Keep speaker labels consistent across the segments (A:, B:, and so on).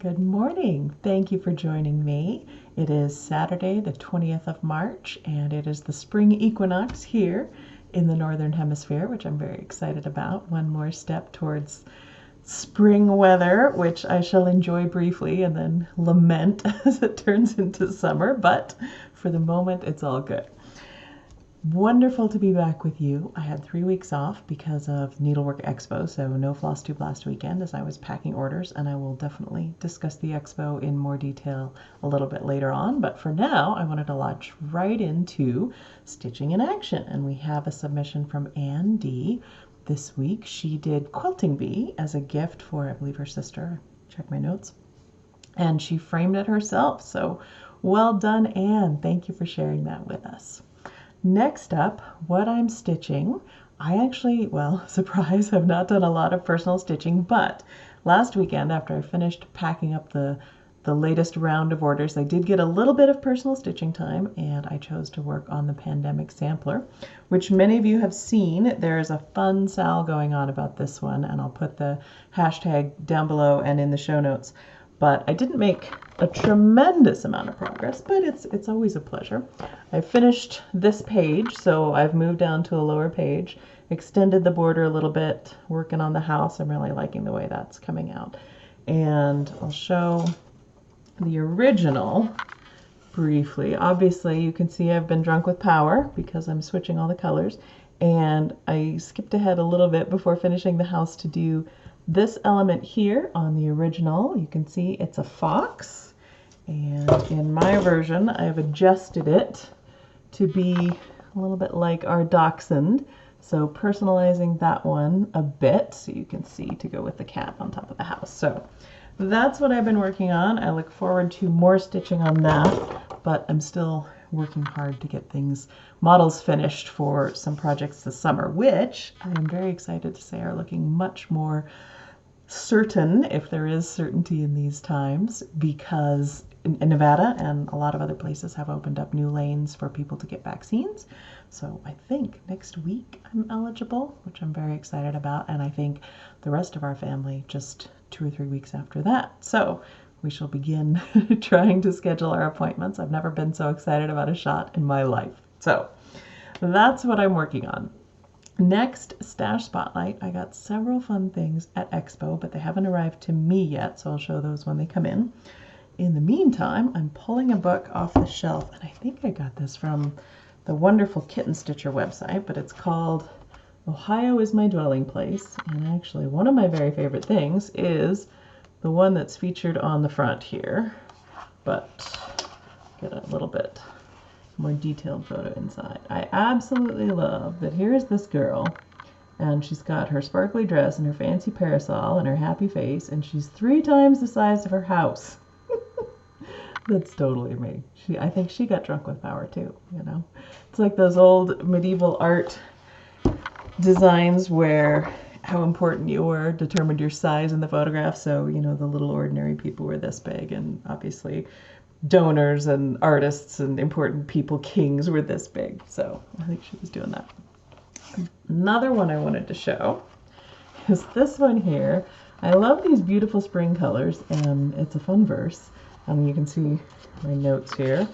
A: Good morning. Thank you for joining me. It is Saturday, the 20th of March, and it is the spring equinox here in the Northern Hemisphere, which I'm very excited about. One more step towards spring weather, which I shall enjoy briefly and then lament as it turns into summer, but for the moment, it's all good. Wonderful to be back with you. I had 3 weeks off because of Needlework Expo, so no Flosstube last weekend as I was packing orders, and I will definitely discuss the Expo in more detail a little bit later on. But for now, I wanted to launch right into Stitching in Action, and we have a submission from Ann D. This week. She did Quilting Bee as a gift for, I believe, her sister. Check my notes. And she framed it herself, so well done, Ann. Thank you for sharing that with us. Next up, what I'm stitching. I actually, well, surprise, have not done a lot of personal stitching, but last weekend after I finished packing up the latest round of orders, I did get a little bit of personal stitching time, and I chose to work on the pandemic sampler, which many of you have seen. There is a fun sal going on about this one, and I'll put the hashtag down below and in the show notes. But I didn't make a tremendous amount of progress, but it's always a pleasure. I finished this page, so I've moved down to a lower page, extended the border a little bit, working on the house. I'm really liking the way that's coming out. And I'll show the original briefly. Obviously, you can see I've been drunk with power because I'm switching all the colors. And I skipped ahead a little bit before finishing the house to do this element here on the original. You can see it's a fox, and in my version I've adjusted it to be a little bit like our dachshund, so personalizing that one a bit so you can see to go with the cat on top of the house. So that's what I've been working on. I look forward to more stitching on that, but I'm still working hard to get models finished for some projects this summer, which I am very excited to say are looking much more certain, if there is certainty in these times, because in Nevada and a lot of other places have opened up new lanes for people to get vaccines. So I think next week I'm eligible, which I'm very excited about, and I think the rest of our family just 2 or 3 weeks after that. So we shall begin trying to schedule our appointments. I've never been so excited about a shot in my life. So that's what I'm working on. Next, Stash Spotlight. I got several fun things at Expo, but they haven't arrived to me yet, so I'll show those when they come in. In the meantime, I'm pulling a book off the shelf, and I think I got this from the wonderful Kitten Stitcher website, but it's called Ohio is My Dwelling Place, and actually one of my very favorite things is the one that's featured on the front here, but get a little bit more detailed photo inside. I absolutely love that here's this girl, and she's got her sparkly dress and her fancy parasol and her happy face, and she's 3 times the size of her house. That's totally me. I think she got drunk with power too, you know. It's like those old medieval art designs where how important you were determined your size in the photograph. So, you know, the little ordinary people were this big, and obviously donors and artists and important people, kings, were this big. So I think she was doing that. Another one I wanted to show is this one here. I love these beautiful spring colors, and it's a fun verse. And you can see my notes here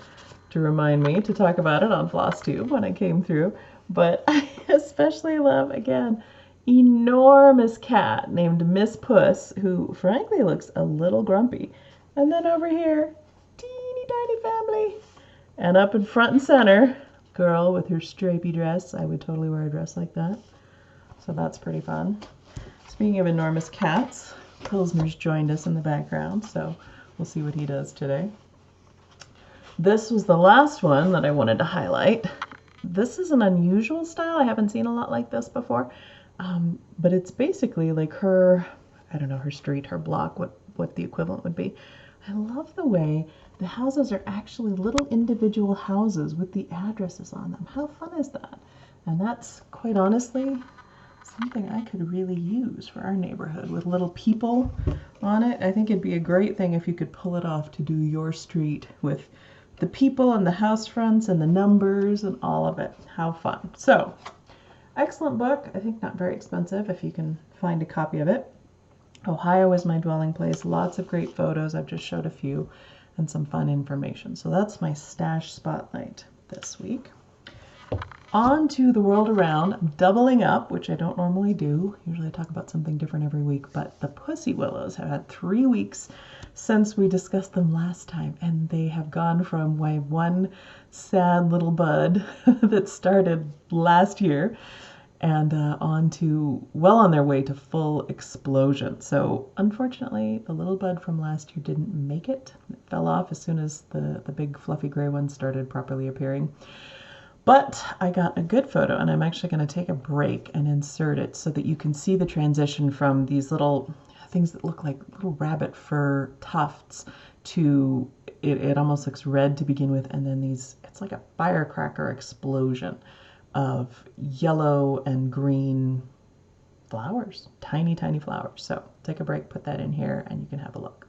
A: to remind me to talk about it on Flosstube when I came through. But I especially love, again, enormous cat named Miss Puss, who frankly looks a little grumpy. And then over here, teeny tiny family. And up in front and center, girl with her stripy dress. I would totally wear a dress like that. So that's pretty fun. Speaking of enormous cats, Pilsner's joined us in the background, so we'll see what he does today. This was the last one that I wanted to highlight. This is an unusual style. I haven't seen a lot like this before, but it's basically like her, I don't know, her street, her block, what the equivalent would be. I love the way the houses are actually little individual houses with the addresses on them. How fun is that? And that's, quite honestly, something I could really use for our neighborhood with little people on it. I think it'd be a great thing if you could pull it off to do your street with the people and the house fronts and the numbers and all of it. How fun. So, excellent book. I think not very expensive if you can find a copy of it. Ohio is my dwelling place. Lots of great photos. I've just showed a few and some fun information. So that's my stash spotlight this week. On to the world around. I'm doubling up, which I don't normally do. Usually I talk about something different every week, but the pussy willows have had 3 weeks since we discussed them last time, and they have gone from my one sad little bud that started last year and on to well on their way to full explosion. So unfortunately, the little bud from last year didn't make it. It fell off as soon as the big fluffy gray one started properly appearing. But I got a good photo, and I'm actually going to take a break and insert it so that you can see the transition from these little things that look like little rabbit fur tufts to it almost looks red to begin with, and then it's like a firecracker explosion of yellow and green flowers, tiny, tiny flowers. So take a break, put that in here, and you can have a look.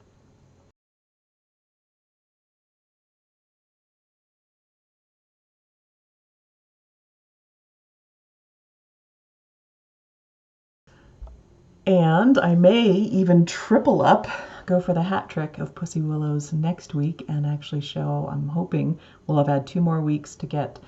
A: And I may even triple up, go for the hat trick of pussy willows next week and actually show, I'm hoping we'll have had 2 more weeks to get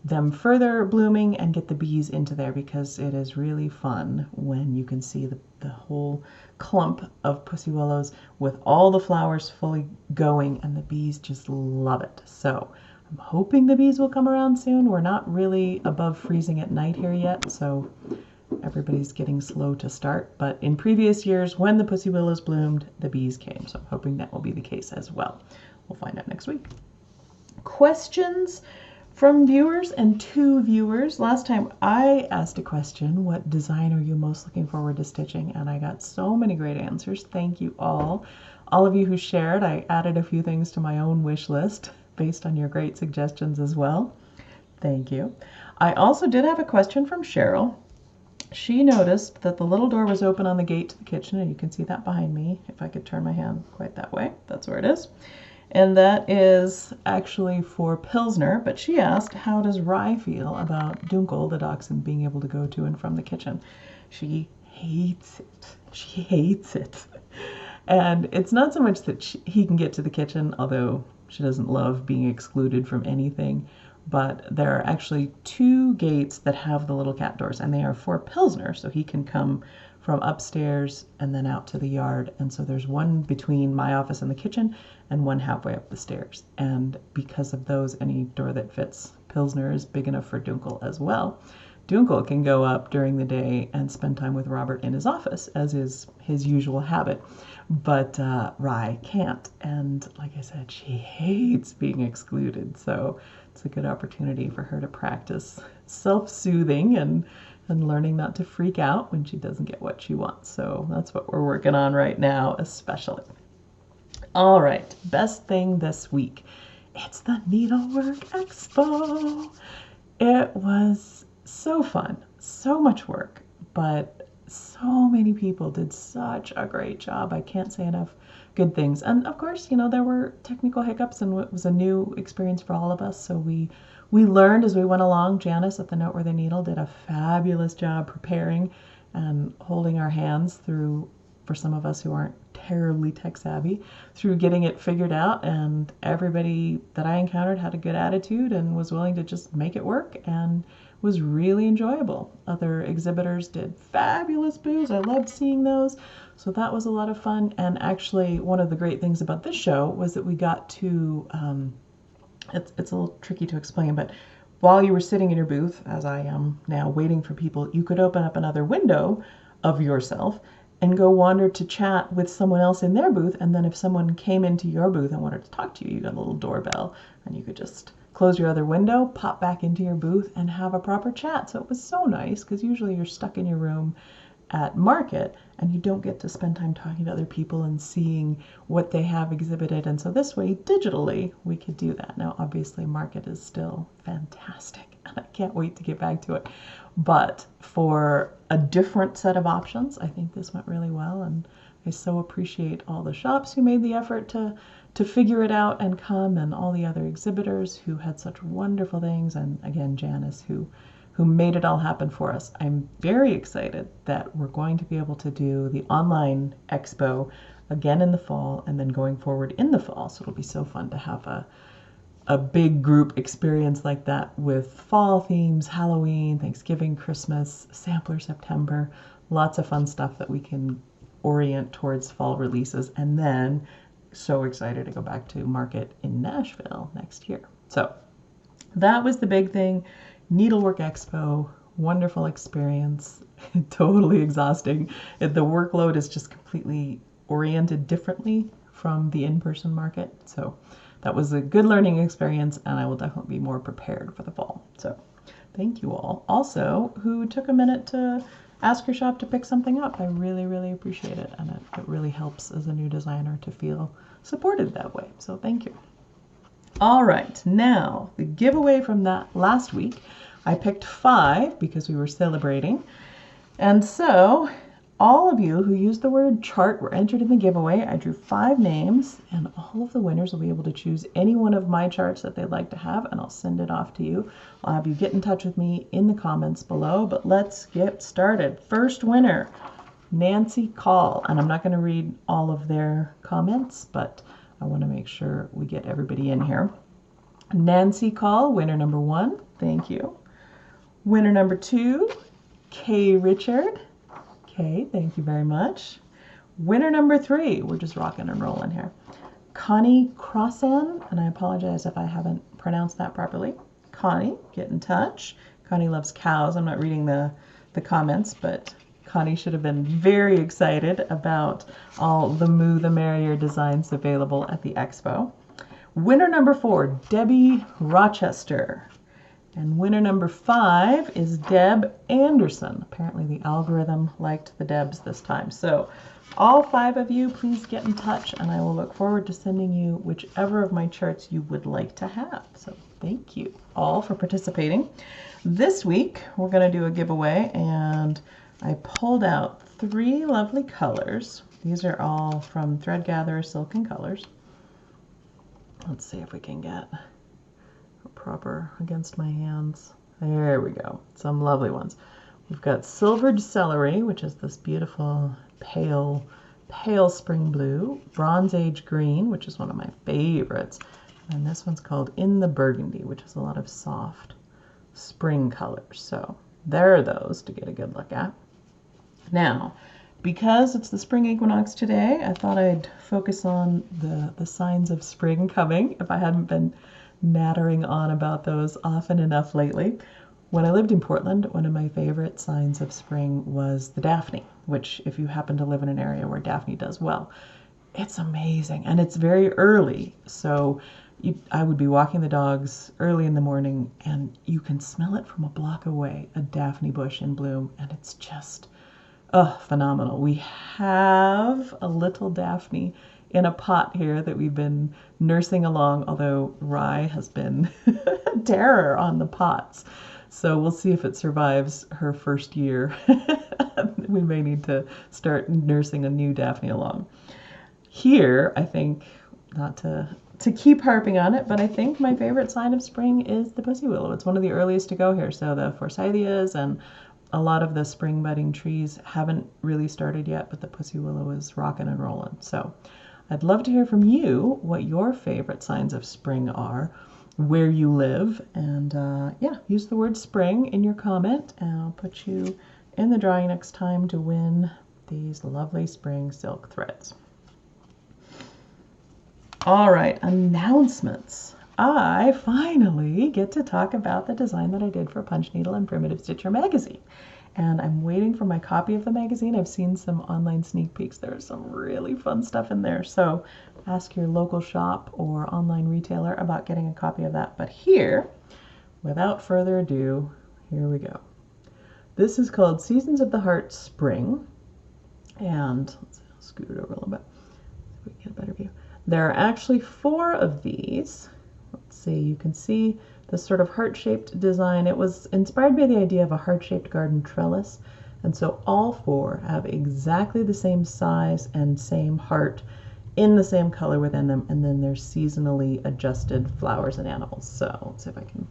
A: them further blooming and get the bees into there, because it is really fun when you can see the whole clump of pussy willows with all the flowers fully going, and the bees just love it. So I'm hoping the bees will come around soon. We're not really above freezing at night here yet, so everybody's getting slow to start, but in previous years when the pussy willows bloomed, the bees came, so I'm hoping that will be the case as well. We'll find out next week. Questions from viewers and 2 viewers. Last time I asked a question, what design are you most looking forward to stitching? And I got so many great answers. Thank you all. All of you who shared, I added a few things to my own wish list based on your great suggestions as well. Thank you. I also did have a question from Cheryl. She noticed that the little door was open on the gate to the kitchen, and you can see that behind me. If I could turn my hand quite that way, that's where it is. And that is actually for Pilsner, but she asked, how does Rye feel about Dunkel, the dachshund, being able to go to and from the kitchen? She hates it. She hates it. And it's not so much that he can get to the kitchen, although she doesn't love being excluded from anything. But there are actually 2 gates that have the little cat doors, and they are for Pilsner, so he can come from upstairs and then out to the yard. And so there's one between my office and the kitchen and one halfway up the stairs. And because of those, any door that fits Pilsner is big enough for Dunkel as well. Dunkel can go up during the day and spend time with Robert in his office, as is his usual habit. But Rye can't. And like I said, she hates being excluded. So it's a good opportunity for her to practice self-soothing and learning not to freak out when she doesn't get what she wants. So that's what we're working on right now, especially. All right, best thing this week. It's the Needlework Expo. It was so fun, so much work, but so many people did such a great job. I can't say enough good things. And of course, you know, there were technical hiccups, and it was a new experience for all of us. So we learned as we went along. Janice at the Noteworthy Needle did a fabulous job preparing and holding our hands through, for some of us who aren't terribly tech savvy, through getting it figured out. And everybody that I encountered had a good attitude and was willing to just make it work, and was really enjoyable. Other exhibitors did fabulous booths. I loved seeing those. So that was a lot of fun. And actually, one of the great things about this show was that we got to, it's a little tricky to explain, but while you were sitting in your booth, as I am now, waiting for people, you could open up another window of yourself and go wander to chat with someone else in their booth. And then if someone came into your booth and wanted to talk to you, you got a little doorbell, and you could just close your other window, pop back into your booth, and have a proper chat. So it was so nice, because usually you're stuck in your room at market and you don't get to spend time talking to other people and seeing what they have exhibited. And so this way, digitally, we could do that. Now, obviously, market is still fantastic, and I can't wait to get back to it. But for a different set of options, I think this went really well. And I so appreciate all the shops who made the effort to figure it out and come, and all the other exhibitors who had such wonderful things. And again, Janice, who who made it all happen for us. I'm very excited that we're going to be able to do the online expo again in the fall and then going forward in the fall. So it'll be so fun to have a big group experience like that with fall themes, Halloween, Thanksgiving, Christmas, sampler September, lots of fun stuff that we can orient towards fall releases. And then so excited to go back to market in Nashville next year. So that was the big thing. Needlework Expo, wonderful experience, totally exhausting. The workload is just completely oriented differently from the in-person market. So that was a good learning experience, and I will definitely be more prepared for the fall. So thank you all. Also, who took a minute to ask your shop to pick something up. I really, really appreciate it, and it really helps as a new designer to feel supported that way. So thank you. All right, now the giveaway from that last week, I picked 5 because we were celebrating. And so all of you who used the word chart were entered in the giveaway. I drew 5 names, and all of the winners will be able to choose any one of my charts that they'd like to have, and I'll send it off to you. I'll have you get in touch with me in the comments below, but let's get started. First winner, Nancy Call, and I'm not going to read all of their comments, but I want to make sure we get everybody in here. Nancy Call, winner number 1. Thank you. Winner number 2, Kay Richard. Kay, thank you very much. Winner number 3, we're just rocking and rolling here. Connie Crossan, and I apologize if I haven't pronounced that properly. Connie, get in touch. Connie loves cows. I'm not reading the comments, but Connie should have been very excited about all the Moo the Merrier designs available at the expo. Winner number 4, Debbie Rochester. And winner number 5 is Deb Anderson. Apparently the algorithm liked the Debs this time. So all 5 of you, please get in touch, and I will look forward to sending you whichever of my charts you would like to have. So thank you all for participating. This week, we're going to do a giveaway, and I pulled out 3 lovely colors. These are all from Thread Gatherer Silken Colors. Let's see if we can get a proper against my hands. There we go. Some lovely ones. We've got Silvered Celery, which is this beautiful pale spring blue. Bronze Age Green, which is one of my favorites. And this one's called In the Burgundy, which is a lot of soft spring colors. So there are those to get a good look at. Now, because it's the spring equinox today, I thought I'd focus on the signs of spring coming, if I hadn't been nattering on about those often enough lately. When I lived in Portland, one of my favorite signs of spring was the Daphne, which if you happen to live in an area where Daphne does well, it's amazing. And it's very early, so I would be walking the dogs early in the morning, and you can smell it from a block away, a Daphne bush in bloom, and it's just phenomenal. We have a little Daphne in a pot here that we've been nursing along, although Rye has been a terror on the pots. So we'll see if it survives her first year. We may need to start nursing a new Daphne along. Here, I think, not to keep harping on it, but I think my favorite sign of spring is the pussy willow. It's one of the earliest to go here. So the forsythias and a lot of the spring budding trees haven't really started yet, but the pussy willow is rocking and rolling. So I'd love to hear from you what your favorite signs of spring are, where you live, and yeah, use the word spring in your comment, and I'll put you in the drawing next time to win these lovely spring silk threads. All right, announcements. I finally get to talk about the design that I did for Punch Needle and Primitive Stitcher magazine. And I'm waiting for my copy of the magazine. I've seen some online sneak peeks. There's some really fun stuff in there. So ask your local shop or online retailer about getting a copy of that. But here, without further ado, here we go. This is called Seasons of the Heart Spring. And let's scoot it over a little bit so we can get a better view. There are actually 4 of these. Let's see, you can see this sort of heart-shaped design. It was inspired by the idea of a heart-shaped garden trellis. And so all 4 have exactly the same size and same heart in the same color within them. And then there's seasonally adjusted flowers and animals. So let's see if I can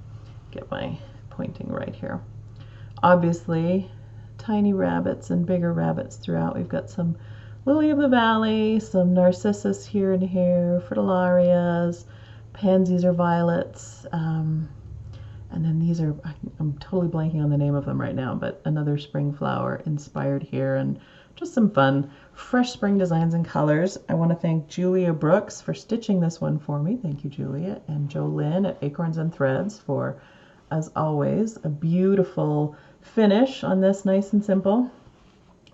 A: get my pointing right here. Obviously, tiny rabbits and bigger rabbits throughout. We've got some lily of the valley, some narcissus here and here, fritillarias, pansies or violets, and then these are, I'm totally blanking on the name of them right now, but another spring flower inspired here, and just some fun, fresh spring designs and colors. I want to thank Julia Brooks for stitching this one for me. Thank you, Julia. And Jolynn at Acorns and Threads for, as always, a beautiful finish on this, nice and simple.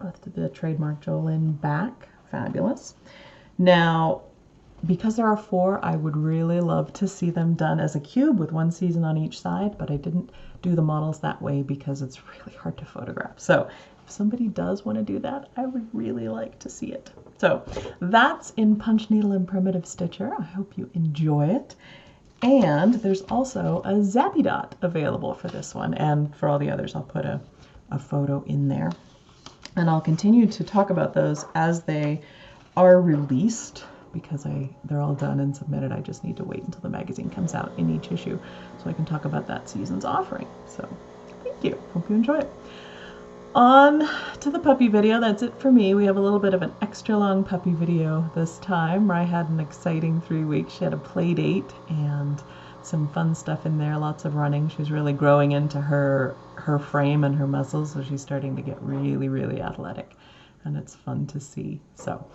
A: With the trademark Jolynn back. Fabulous. Now, because there are 4, I would really love to see them done as a cube with 1 season on each side, but I didn't do the models that way because it's really hard to photograph. So if somebody does want to do that, I would really like to see it. So that's in Punch Needle and Primitive Stitcher. I hope you enjoy it. And there's also a Zappy Dot available for this one, and for all the others I'll put a photo in there. And I'll continue to talk about those as they are released, because they're all done and submitted. I just need to wait until the magazine comes out in each issue so I can talk about that season's offering. So thank you. Hope you enjoy it. On to the puppy video. That's it for me. We have a little bit of an extra long puppy video this time. Rye had an exciting 3 weeks. She had a play date and some fun stuff in there, lots of running. She's really growing into her frame and her muscles, so she's starting to get really, really athletic, and it's fun to see. So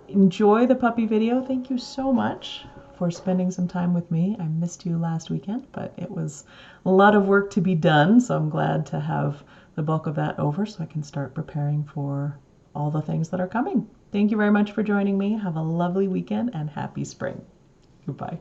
A: enjoy the puppy video. Thank you so much for spending some time with me. I missed you last weekend, but it was a lot of work to be done, so I'm glad to have the bulk of that over so I can start preparing for all the things that are coming. Thank you very much for joining me. Have a lovely weekend and happy spring. Goodbye.